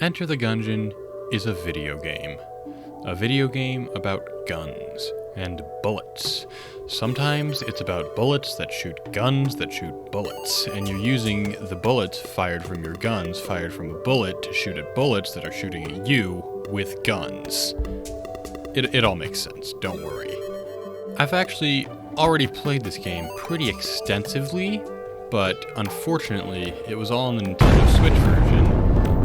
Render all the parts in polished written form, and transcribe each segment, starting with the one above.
Enter the Gungeon is a video game. A video game about guns and bullets. Sometimes it's about bullets that shoot guns that shoot bullets, and you're using the bullets fired from your guns, fired from a bullet, to shoot at bullets that are shooting at you with guns. It all makes sense, don't worry. I've actually already played this game pretty extensively, but unfortunately it was all in the Nintendo Switch version,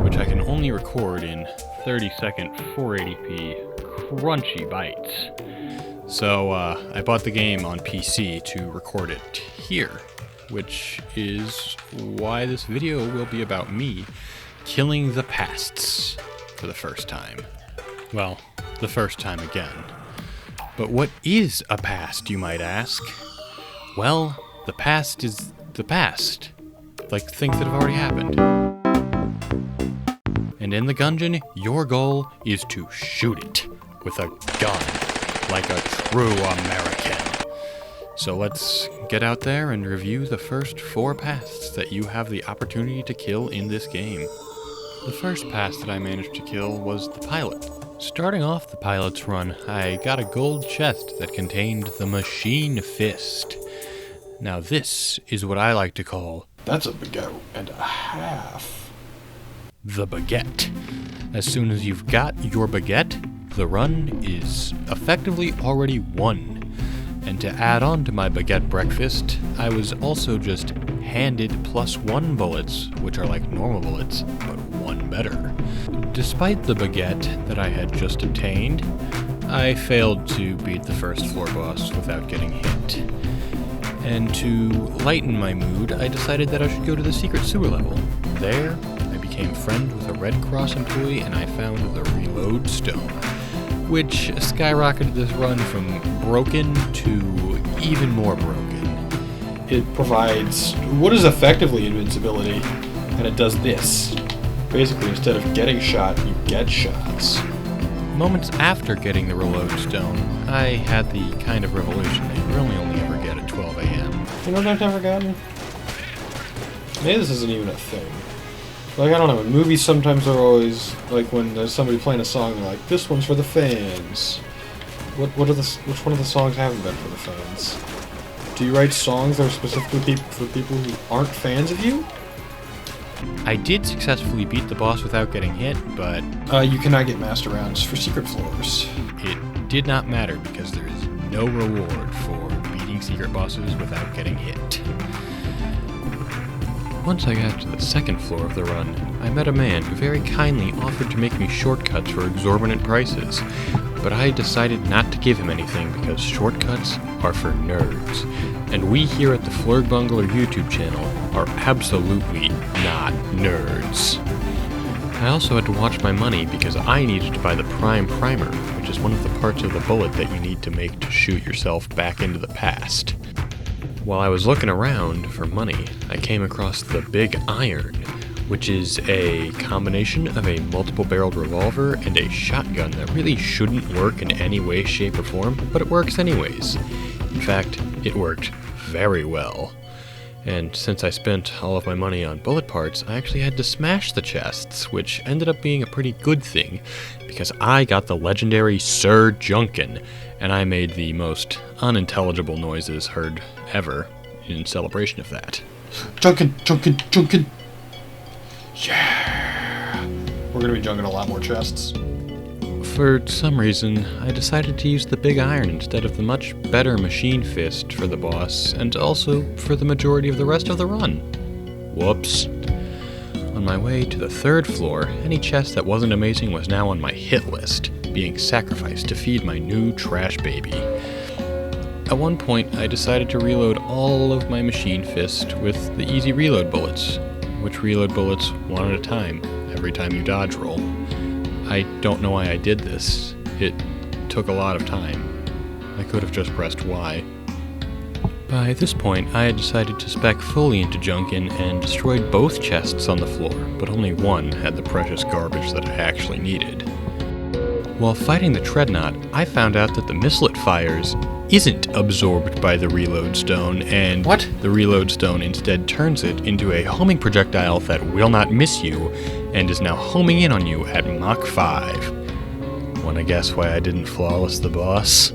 which I can only record in 30-second 480p crunchy bites. So I bought the game on PC to record it here, which is why this video will be about me killing the pasts for the first time. Well, the first time again. But what is a past, you might ask? Well, the past is the past. Like things that have already happened. And in the Gungeon, your goal is to shoot it with a gun, like a true American. So let's get out there and review the first 4 pasts that you have the opportunity to kill in this game. The first past that I managed to kill was the pilot. Starting off the pilot's run, I got a gold chest that contained the machine fist. Now this is what I like to call, that's a baguette and a half. The baguette. As soon as you've got your baguette, the run is effectively already won. And to add on to my baguette breakfast, I was also just handed +1 bullets, which are like normal bullets, but 1 better. Despite the baguette that I had just obtained, I failed to beat the first floor boss without getting hit. And to lighten my mood, I decided that I should go to the secret sewer level. There, I became friend with a Red Cross employee and I found the reload stone, which skyrocketed this run from broken to even more broken. It provides what is effectively invincibility, and it does this. Basically, instead of getting shot, you get shots. Moments after getting the reload stone, I had the kind of revelation that you really only ever get at 12 a.m. You know what I've never gotten? Maybe this isn't even a thing. Like, I don't know, in movies sometimes they're always, like when there's somebody playing a song, they're like, this one's for the fans. Which one of the songs haven't been for the fans? Do you write songs that are specifically for people who aren't fans of you? I did successfully beat the boss without getting hit, but you cannot get master rounds for secret floors. It did not matter because there is no reward for beating secret bosses without getting hit. Once I got to the second floor of the run, I met a man who very kindly offered to make me shortcuts for exorbitant prices, but I decided not to give him anything because shortcuts are for nerds, and we here at the Flurg Bungler YouTube channel are absolutely not nerds. I also had to watch my money because I needed to buy the Prime Primer, which is one of the parts of the bullet that you need to make to shoot yourself back into the past. While I was looking around for money, I came across the Big Iron, which is a combination of a multiple-barreled revolver and a shotgun that really shouldn't work in any way, shape, or form, but it works anyways. In fact, it worked very well. And since I spent all of my money on bullet parts, I actually had to smash the chests, which ended up being a pretty good thing, because I got the legendary Sir Junkin, and I made the most unintelligible noises heard ever in celebration of that. Junkin, Junkin, Junkin! Yeah! We're gonna be junking a lot more chests. For some reason, I decided to use the Big Iron instead of the much better Machine Fist for the boss, and also for the majority of the rest of the run. Whoops. On my way to the 3rd floor, any chest that wasn't amazing was now on my hit list, being sacrificed to feed my new trash baby. At one point, I decided to reload all of my Machine Fist with the easy reload bullets, which reload bullets one at a time, every time you dodge roll. I don't know why I did this. It took a lot of time. I could have just pressed Y. By this point, I had decided to spec fully into Junkin and destroyed both chests on the floor, but only one had the precious garbage that I actually needed. While fighting the Treadnought, I found out that the Misslet fires isn't absorbed by the reload stone, and What? The reload stone instead turns it into a homing projectile that will not miss you, and is now homing in on you at Mach 5. Wanna guess why I didn't flawless the boss?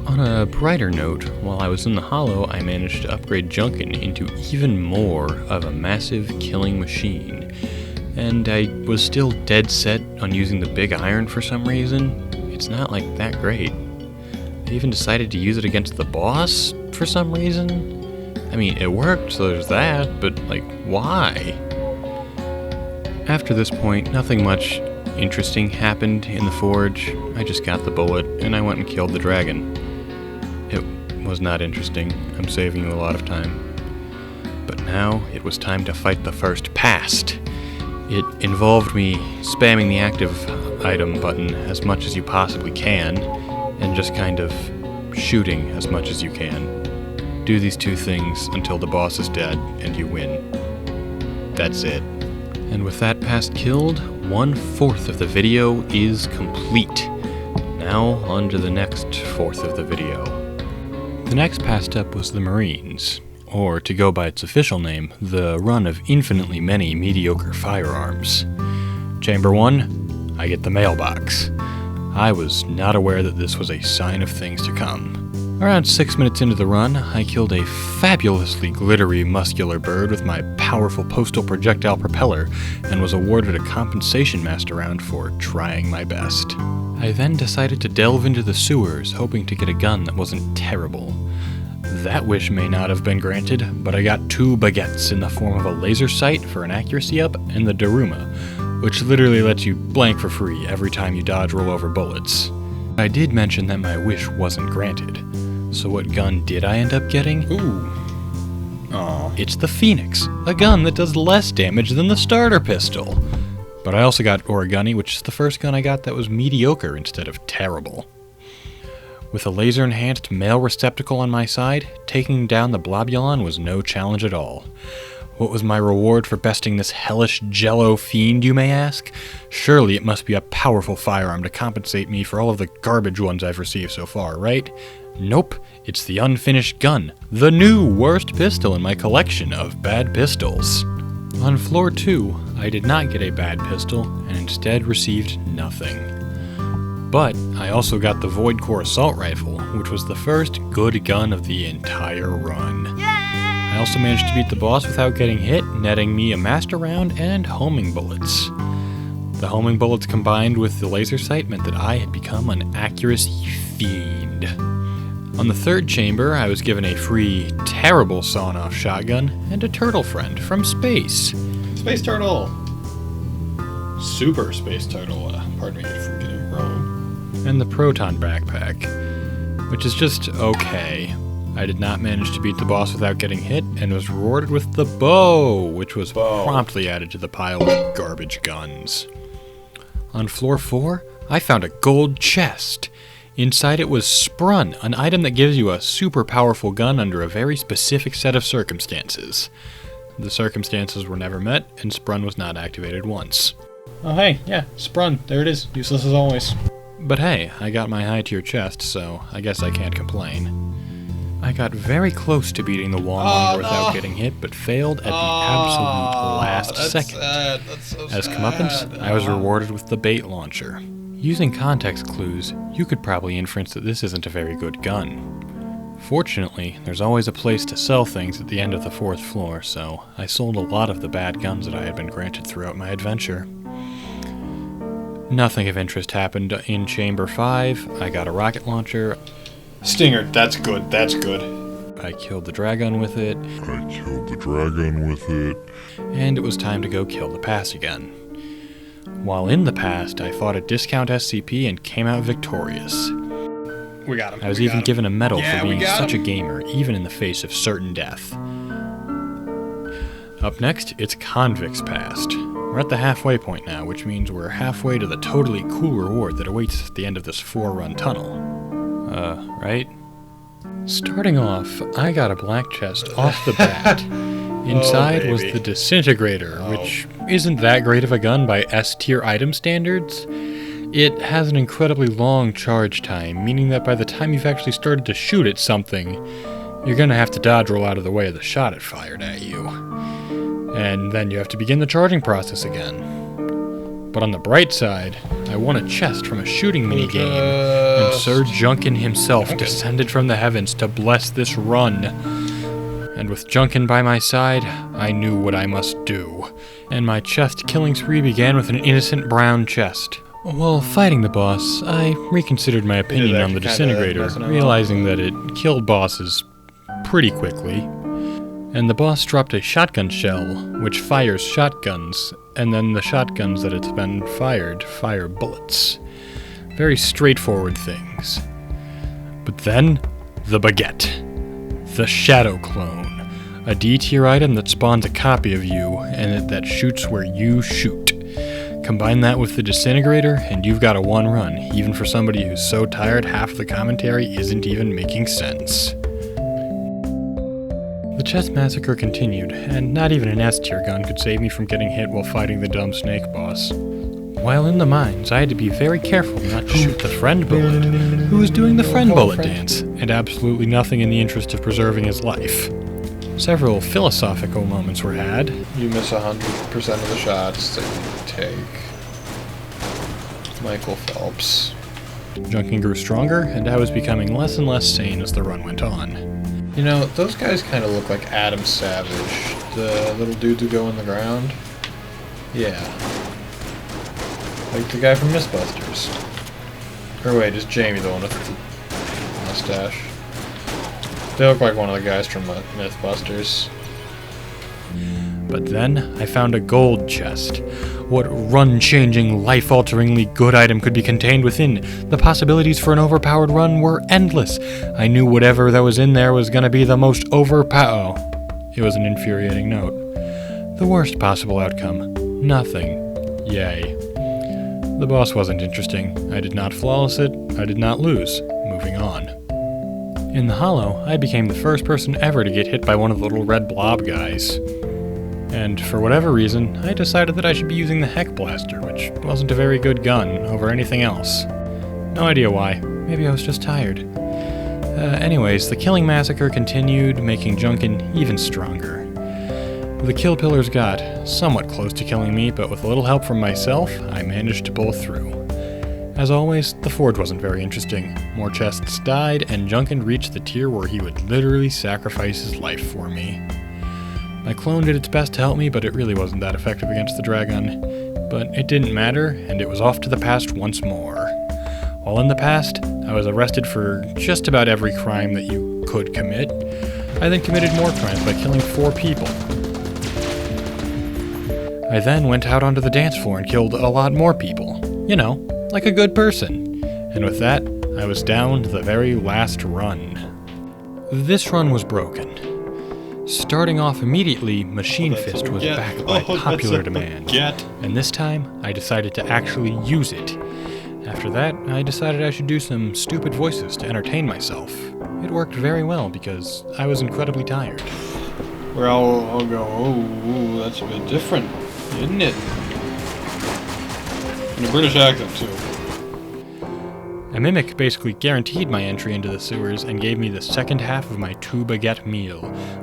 On a brighter note, while I was in the hollow, I managed to upgrade Junkin into even more of a massive killing machine. And I was still dead set on using the big iron for some reason. It's not like that great. I even decided to use it against the boss for some reason. I mean, it worked, so there's that, but like, why? After this point, nothing much interesting happened in the forge. I just got the bullet, and I went and killed the dragon. It was not interesting. I'm saving you a lot of time. But now, it was time to fight the first past. It involved me spamming the active item button as much as you possibly can, and just kind of shooting as much as you can. Do these two things until the boss is dead, and you win. That's it. And with that past killed, 1/4 of the video is complete. Now, on to the next fourth of the video. The next past up was the Marines, or to go by its official name, the run of infinitely many mediocre firearms. Chamber 1, I get the mailbox. I was not aware that this was a sign of things to come. Around 6 minutes into the run, I killed a fabulously glittery muscular bird with my powerful postal projectile propeller and was awarded a compensation master round for trying my best. I then decided to delve into the sewers, hoping to get a gun that wasn't terrible. That wish may not have been granted, but I got 2 baguettes in the form of a laser sight for an accuracy up and the Daruma, which literally lets you blank for free every time you dodge roll over bullets. I did mention that my wish wasn't granted, so what gun did I end up getting? Ooh. Aw. It's the Phoenix, a gun that does less damage than the starter pistol. But I also got Origami, which is the first gun I got that was mediocre instead of terrible. With a laser-enhanced male receptacle on my side, taking down the Blobulon was no challenge at all. What was my reward for besting this hellish jello fiend, you may ask? Surely it must be a powerful firearm to compensate me for all of the garbage ones I've received so far, right? Nope, it's the unfinished gun, the new worst pistol in my collection of bad pistols. On floor 2, I did not get a bad pistol, and instead received nothing. But I also got the Void Core Assault Rifle, which was the first good gun of the entire run. I also managed to beat the boss without getting hit, netting me a master round and homing bullets. The homing bullets combined with the laser sight meant that I had become an accuracy fiend. On the third chamber, I was given a free, terrible sawn-off shotgun and a turtle friend from space. Space turtle! Super space turtle, pardon me for getting it wrong. And the proton backpack, which is just okay. I did not manage to beat the boss without getting hit, and was rewarded with the bow, which was promptly added to the pile of garbage guns. On floor 4, I found a gold chest. Inside it was Sprun, an item that gives you a super powerful gun under a very specific set of circumstances. The circumstances were never met, and Sprun was not activated once. Oh hey, yeah, Sprun, there it is, useless as always. But hey, I got my high-tier chest, so I guess I can't complain. I got very close to beating the Wallmonger without getting hit, but failed at the absolute last second. Sad. That's so As sad. comeuppance, I was rewarded with the bait launcher. Using context clues, you could probably inference that this isn't a very good gun. Fortunately, there's always a place to sell things at the end of the 4th floor, so I sold a lot of the bad guns that I had been granted throughout my adventure. Nothing of interest happened in Chamber 5. I got a rocket launcher. Stinger, that's good. I killed the dragon with it. And it was time to go kill the past again. While in the past, I fought a discount SCP and came out victorious. We got him. I was even given a medal for being such a gamer, even in the face of certain death. Up next, it's Convicts Past. We're at the halfway point now, which means we're halfway to the totally cool reward that awaits us at the end of this 4-run tunnel. Right? Starting off, I got a black chest off the bat. Inside was the Disintegrator, which isn't that great of a gun by S-tier item standards. It has an incredibly long charge time, meaning that by the time you've actually started to shoot at something, you're gonna have to dodge roll out of the way of the shot it fired at you. And then you have to begin the charging process again. But on the bright side, I won a chest from a shooting minigame, and Sir Junkin himself descended from the heavens to bless this run. And with Junkin by my side, I knew what I must do. And my chest killing spree began with an innocent brown chest. While fighting the boss, I reconsidered my opinion on the disintegrator, realizing that it killed bosses pretty quickly. And the boss dropped a shotgun shell, which fires shotguns, and then the shotguns that it's been fired fire bullets. Very straightforward things. But then, the baguette. The shadow clone. A D-tier item that spawns a copy of you, and that shoots where you shoot. Combine that with the disintegrator, and you've got a one run, even for somebody who's so tired half the commentary isn't even making sense. The chest massacre continued, and not even an S-tier gun could save me from getting hit while fighting the dumb snake boss. While in the mines, I had to be very careful not to shoot the friend bullet, who was doing the friend bullet dance, and absolutely nothing in the interest of preserving his life. Several philosophical moments were had. You miss 100% of the shots that you take. Michael Phelps. Junkin grew stronger, and I was becoming less and less sane as the run went on. You know, those guys kind of look like Adam Savage. The little dudes who go in the ground. Yeah. Like the guy from Mythbusters. Or wait, is Jamie the one with the mustache? They look like one of the guys from Mythbusters. But then, I found a gold chest. What run-changing, life-alteringly good item could be contained within? The possibilities for an overpowered run were endless. I knew whatever that was in there was going to be the most overpowered. Oh, it was an infuriating note. The worst possible outcome. Nothing. Yay. The boss wasn't interesting. I did not flawless it. I did not lose. Moving on. In the hollow, I became the first person ever to get hit by one of the little red blob guys. And for whatever reason, I decided that I should be using the Heck Blaster, which wasn't a very good gun, over anything else. No idea why. Maybe I was just tired. Anyways, the killing massacre continued, making Junkin even stronger. The kill pillars got somewhat close to killing me, but with a little help from myself, I managed to pull through. As always, the forge wasn't very interesting. More chests died, and Junkin reached the tier where he would literally sacrifice his life for me. My clone did its best to help me, but it really wasn't that effective against the dragon. But it didn't matter, and it was off to the past once more. While in the past, I was arrested for just about every crime that you could commit. I then committed more crimes by killing 4 people. I then went out onto the dance floor and killed a lot more people. You know, like a good person. And with that, I was down to the very last run. This run was broken. Starting off immediately, Machine Fist was backed by popular demand. And this time, I decided to actually use it. After that, I decided I should do some stupid voices to entertain myself. It worked very well because I was incredibly tired. Where I'll go, oh, that's a bit different, isn't it? And a British accent, too. A mimic basically guaranteed my entry into the sewers and gave me the second half of my 2 baguette meal,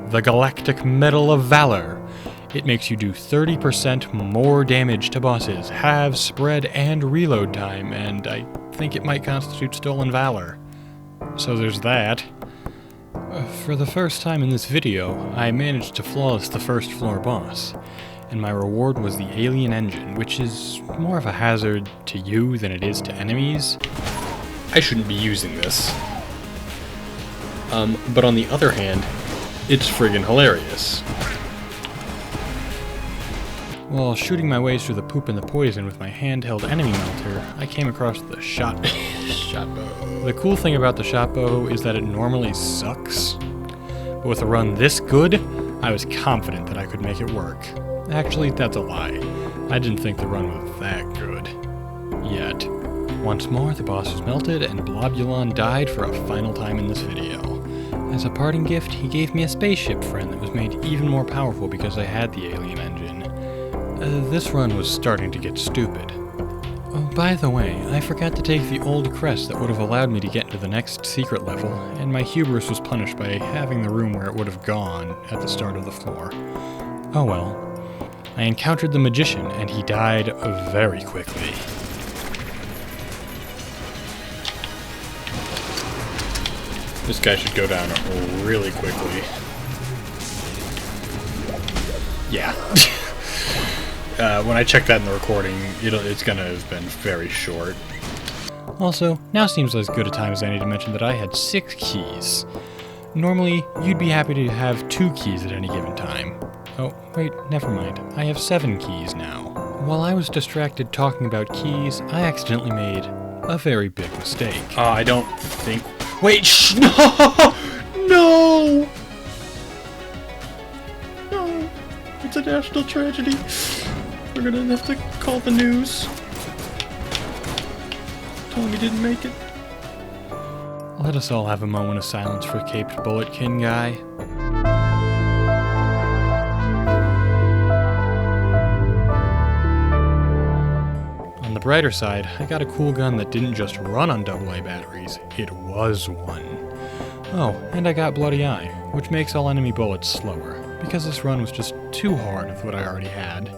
the Galactic Medal of Valor. It makes you do 30% more damage to bosses, halves, spread, and reload time, and I think it might constitute stolen valor. So there's that. For the first time in this video, I managed to flawless the first floor boss, and my reward was the alien engine, which is more of a hazard to you than it is to enemies. I shouldn't be using this. But on the other hand, it's friggin' hilarious. While shooting my way through the poop and the poison with my handheld enemy melter, I came across the shotbow. The cool thing about the shotbow is that it normally sucks. But with a run this good, I was confident that I could make it work. Actually, that's a lie. I didn't think the run was that good. Yet. Once more, the boss was melted, and Blobulon died for a final time in this video. As a parting gift, he gave me a spaceship friend that was made even more powerful because I had the alien engine. This run was starting to get stupid. Oh, by the way, I forgot to take the old crest that would have allowed me to get into the next secret level, and my hubris was punished by having the room where it would have gone at the start of the floor. Oh well. I encountered the magician, and he died very quickly. This guy should go down really quickly. Yeah. When I check that in the recording, it's gonna have been very short. Also, now seems as good a time as any to mention that I had 6 keys. Normally, you'd be happy to have 2 keys at any given time. Oh, wait, never mind. I have 7 keys now. While I was distracted talking about keys, I accidentally made a very big mistake. I don't think... Wait, no! No! No! It's a national tragedy. We're gonna have to call the news. Tell him he didn't make it. Let us all have a moment of silence for Caped Bulletkin Guy. On the brighter side, I got a cool gun that didn't just run on AA batteries, it was one. Oh, and I got Bloody Eye, which makes all enemy bullets slower, because this run was just too hard with what I already had.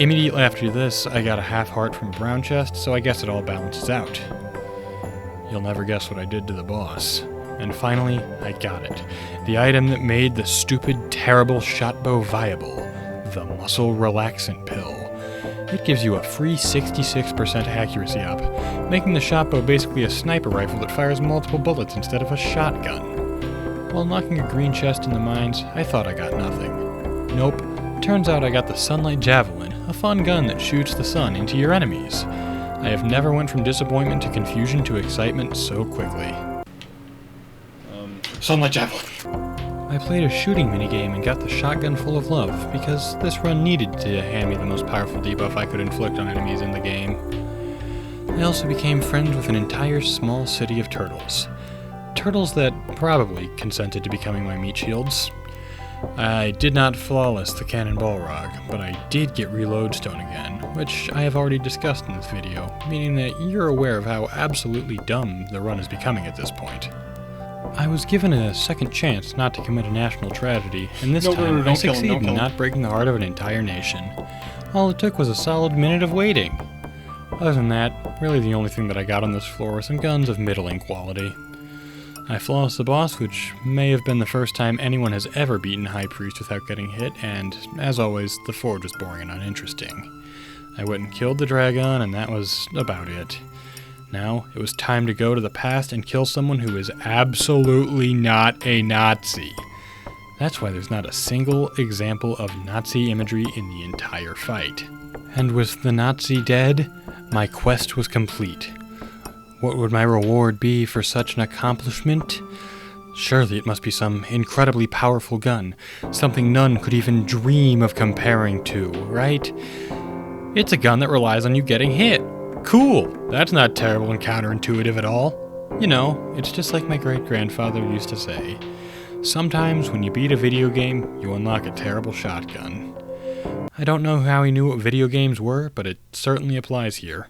Immediately after this, I got a half heart from Brown Chest, so I guess it all balances out. You'll never guess what I did to the boss. And finally, I got it. The item that made the stupid, terrible shotbow viable. The Muscle Relaxant Pill. It gives you a free 66% accuracy up, making the shotbow basically a sniper rifle that fires multiple bullets instead of a shotgun. While knocking a green chest in the mines, I thought I got nothing. Nope. Turns out I got the Sunlight Javelin, a fun gun that shoots the sun into your enemies. I have never went from disappointment to confusion to excitement so quickly. Sunlight Javelin. I played a shooting minigame and got the shotgun full of love, because this run needed to hand me the most powerful debuff I could inflict on enemies in the game. I also became friends with an entire small city of turtles. Turtles that probably consented to becoming my meat shields. I did not flawless the Cannonball Rock, but I did get Reload Stone again, which I have already discussed in this video, meaning that you're aware of how absolutely dumb the run is becoming at this point. I was given a second chance not to commit a national tragedy, and this time I succeeded in not breaking the heart of an entire nation. All it took was a solid minute of waiting. Other than that, really the only thing that I got on this floor were some guns of middling quality. I flawless the boss, which may have been the first time anyone has ever beaten High Priest without getting hit, and, as always, the forge was boring and uninteresting. I went and killed the dragon, and that was about it. Now, it was time to go to the past and kill someone who is absolutely not a Nazi. That's why there's not a single example of Nazi imagery in the entire fight. And with the Nazi dead, my quest was complete. What would my reward be for such an accomplishment? Surely it must be some incredibly powerful gun, something none could even dream of comparing to, right? It's a gun that relies on you getting hit. Cool! That's not terrible and counterintuitive at all. You know, it's just like my great-grandfather used to say. Sometimes when you beat a video game, you unlock a terrible shotgun. I don't know how he knew what video games were, but it certainly applies here.